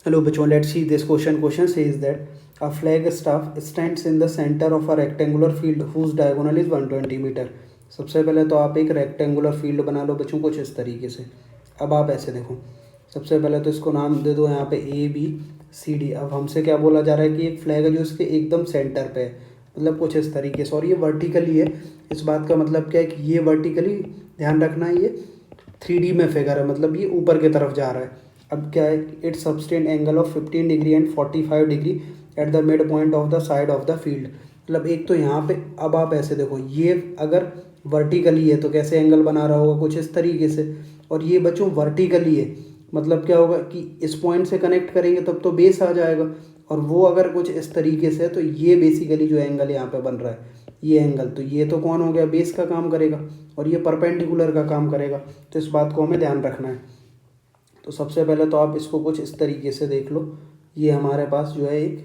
Hello, bachon. Let's see this question. Question says that a flag staff stands in the center of a rectangular field whose diagonal is 120 metre. सबसे पहले तो आप एक rectangular field बना लो बच्चों कुछ इस तरीके से. अब आप ऐसे देखो, सबसे पहले तो इसको नाम दे दो यहाँ पे ABCD. अब हमसे क्या बोला जा रहा है कि एक फ्लैग है जो इसके एकदम सेंटर पे है, मतलब कुछ इस तरीके से, और ये वर्टिकली है. इस बात का मतलब क्या है कि ये वर्टिकली, ध्यान रखना है, ये 3D में फिगर है, मतलब ये ऊपर की तरफ जा रहा है. अब क्या है, it subtend angle of 15 degree and 45 degree at the mid point of the side of the field. मतलब एक तो यहाँ पे, अब आप ऐसे देखो, ये अगर वर्टिकली है तो कैसे एंगल बना रहा होगा, कुछ इस तरीके से. और ये बच्चों वर्टिकली है, मतलब क्या होगा कि इस पॉइंट से कनेक्ट करेंगे तब तो बेस आ जाएगा. और वो अगर कुछ इस तरीके से है तो ये बेसिकली जो एंगल यहाँ पे बन रहा है, ये एंगल, तो ये तो कौन हो गया, बेस का काम करेगा, और ये परपेंडिकुलर का काम करेगा. तो इस बात को हमें ध्यान रखना है. तो सबसे पहले तो आप इसको कुछ इस तरीके से देख लो. ये हमारे पास जो है एक,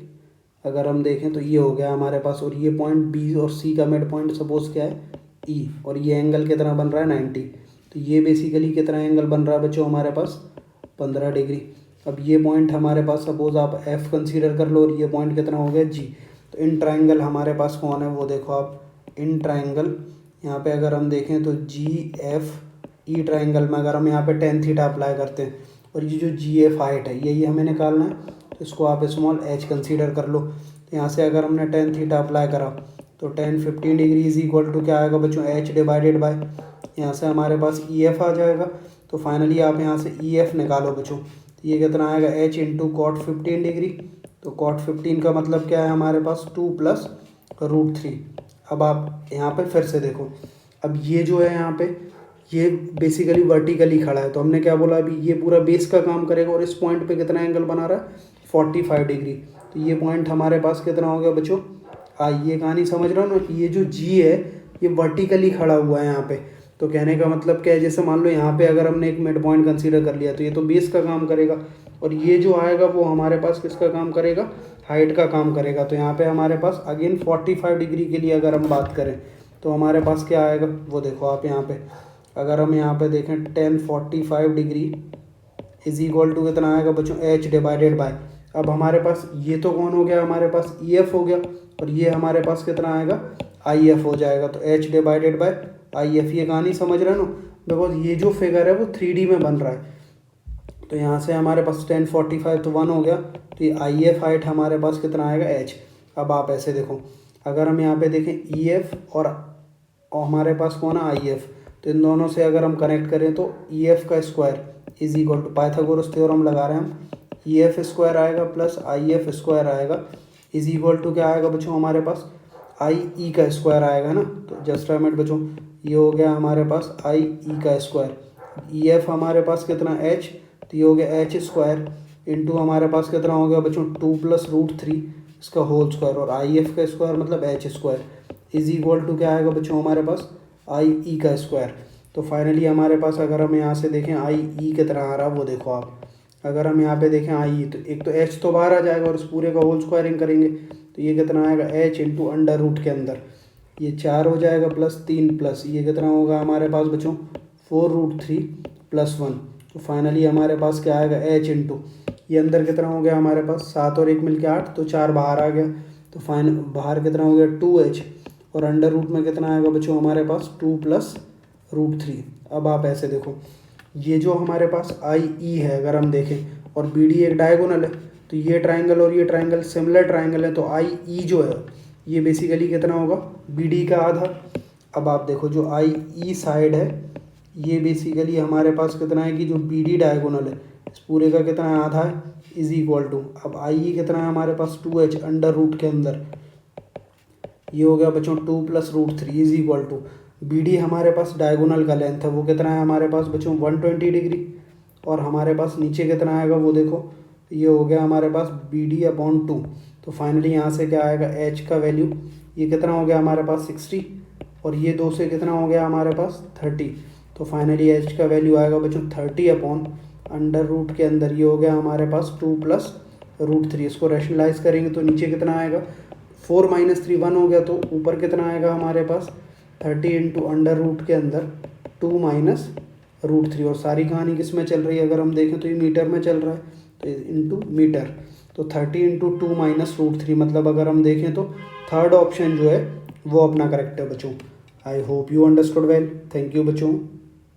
अगर हम देखें तो ये हो गया हमारे पास, और ये पॉइंट बी और सी का मिड पॉइंट सपोज क्या है, ई, और ये एंगल कितना बन रहा है 90. तो ये बेसिकली कितना एंगल बन रहा है बच्चों हमारे पास, 15 डिग्री. अब ये पॉइंट हमारे पास सपोज आप एफ कंसीडर कर लो, और ये पॉइंट कितना हो गया जी. तो इन ट्राइंगल हमारे पास कौन है वो देखो आप, इन ट्राइंगल यहाँ पे अगर हम देखें तो GFE ट्राइंगल में अगर हम यहाँ पे टेन थीटा अप्लाई करते हैं, और ये जो GF हाइट है यही हमें निकालना है, तो इसको आप स्मॉल h कंसीडर कर लो. तो यहाँ से अगर हमने टेन थीटा अप्लाई करा तो 10 15 डिग्री इज इक्वल टू क्या आएगा बच्चों, h डिवाइडेड बाय, यहाँ से हमारे पास EF आ जाएगा. तो फाइनली आप यहाँ से EF निकालो बच्चों, तो ये कितना आएगा, h इंटू कॉट 15 डिग्री. तो कॉट 15 का मतलब क्या है हमारे पास, 2 प्लस √3. अब आप यहाँ पे फिर से देखो, अब ये जो है यहाँ पे, ये बेसिकली वर्टिकली खड़ा है, तो हमने क्या बोला अभी, ये पूरा बेस का काम करेगा. और इस पॉइंट पे कितना एंगल बना रहा है, 45 डिग्री. तो ये पॉइंट हमारे पास कितना हो गया बच्चों, ये कहानी समझ रहा हूँ ना कि ये जो जी है ये वर्टिकली खड़ा हुआ है यहाँ पे. तो कहने का मतलब क्या है, जैसे मान लो यहाँ पे अगर हमने एक मिड पॉइंट कंसीडर कर लिया तो ये तो बेस का काम करेगा, और ये जो आएगा वो हमारे पास किसका काम करेगा, हाइट का काम करेगा. तो यहाँ पे हमारे पास अगेन 45 डिग्री के लिए अगर हम बात करें तो हमारे पास क्या आएगा वो देखो आप यहाँ पे, अगर हम यहाँ पे देखें 1045 डिग्री इज इक्वल टू कितना आएगा बच्चों, h डिवाइडेड बाय. अब हमारे पास ये तो कौन हो गया, हमारे पास EF हो गया, और ये हमारे पास कितना आएगा, IF हो जाएगा. तो h डिवाइडेड बाय IF, ये कहानी समझ रहे हो ना, बिकॉज ये जो फिगर है वो 3D में बन रहा है. तो यहाँ से हमारे पास 1045 तो 1 हो गया, तो ये IF हाइट हमारे पास कितना आएगा, h. अब आप ऐसे देखो, अगर हम यहाँ पे देखें EF और हमारे पास कौन है, IF, तो इन दोनों से अगर हम कनेक्ट करें तो EF का square is equal to, Pythagoras theorem लगा रहे हैं हम, EF स्क्वायर आएगा प्लस IF स्क्वायर आएगा इज इक्वल टू क्या आएगा बच्चों हमारे पास, IE का स्क्वायर आएगा ना. तो जस्ट मिनट बच्चों, ये हो गया हमारे पास IE का स्क्वायर. EF हमारे पास कितना h, तो ये हो गया h स्क्वायर इंटू हमारे पास कितना हो गया बच्चों, 2 प्लस √3 इसका होल स्क्वायर, और IF का स्क्वायर मतलब h square is equal to क्या आएगा बच्चों हमारे पास, IE का स्क्वायर. तो फाइनली हमारे पास अगर हम यहाँ से देखें IE कितना आ रहा है वो देखो आप, अगर हम यहाँ पे देखें IE, तो एक तो h तो बाहर आ जाएगा और इस पूरे का होल स्क्वायरिंग करेंगे तो ये कितना आएगा, h इंटू अंडर रूट के अंदर ये 4 हो जाएगा प्लस 3 प्लस ये कितना होगा हमारे पास बच्चों, 4√3 प्लस 1. तो फाइनली हमारे पास क्या आएगा, h इंटू ये अंदर कितना हो गया हमारे पास, 7 और 1 मिल के 8, तो 4 बाहर आ गया. तो फाइन बाहर कितना हो गया 2h, और अंडर रूट में कितना आएगा बच्चों हमारे पास 2 प्लस √3. अब आप ऐसे देखो, ये जो हमारे पास IE है अगर हम देखें, और BD एक डायगोनल है, तो ये ट्राइंगल और ये ट्राइंगल सिमिलर ट्राइंगल है, तो IE जो है ये बेसिकली कितना होगा, BD का आधा. अब आप देखो जो IE साइड है ये बेसिकली हमारे पास कितना है कि जो BD डायगोनल है इस पूरे का कितना है, आधा है, इज इक्वल टू, अब IE कितना है हमारे पास 2h अंडर रूट के अंदर, ये हो गया बच्चों 2 plus √3 is equal to, BD हमारे पास डायगोनल का लेंथ है वो कितना है हमारे पास बच्चों 120 डिग्री, और हमारे पास नीचे कितना आएगा वो देखो, ये हो गया हमारे पास BD/2. तो फाइनली यहाँ से क्या आएगा, h का वैल्यू ये कितना हो गया हमारे पास 60, और ये 2 से कितना हो गया हमारे पास 30. तो फाइनली h का वैल्यू आएगा बच्चों 30 अंडर रूट के अंदर, ये हो गया हमारे पास 2 प्लस √3. इसको रैशनलाइज करेंगे तो नीचे कितना आएगा, 4 - 3 1 हो गया, तो ऊपर कितना आएगा हमारे पास 30 इंटू अंडर रूट के अंदर 2 - √3. और सारी कहानी किस में चल रही है, अगर हम देखें तो ये मीटर में चल रहा है, तो इंटू मीटर, तो 30 इंटू 2 माइनस √3, मतलब अगर हम देखें तो थर्ड ऑप्शन जो है वो अपना करेक्ट है बच्चों। I hope you understood well. Thank you बच्चों।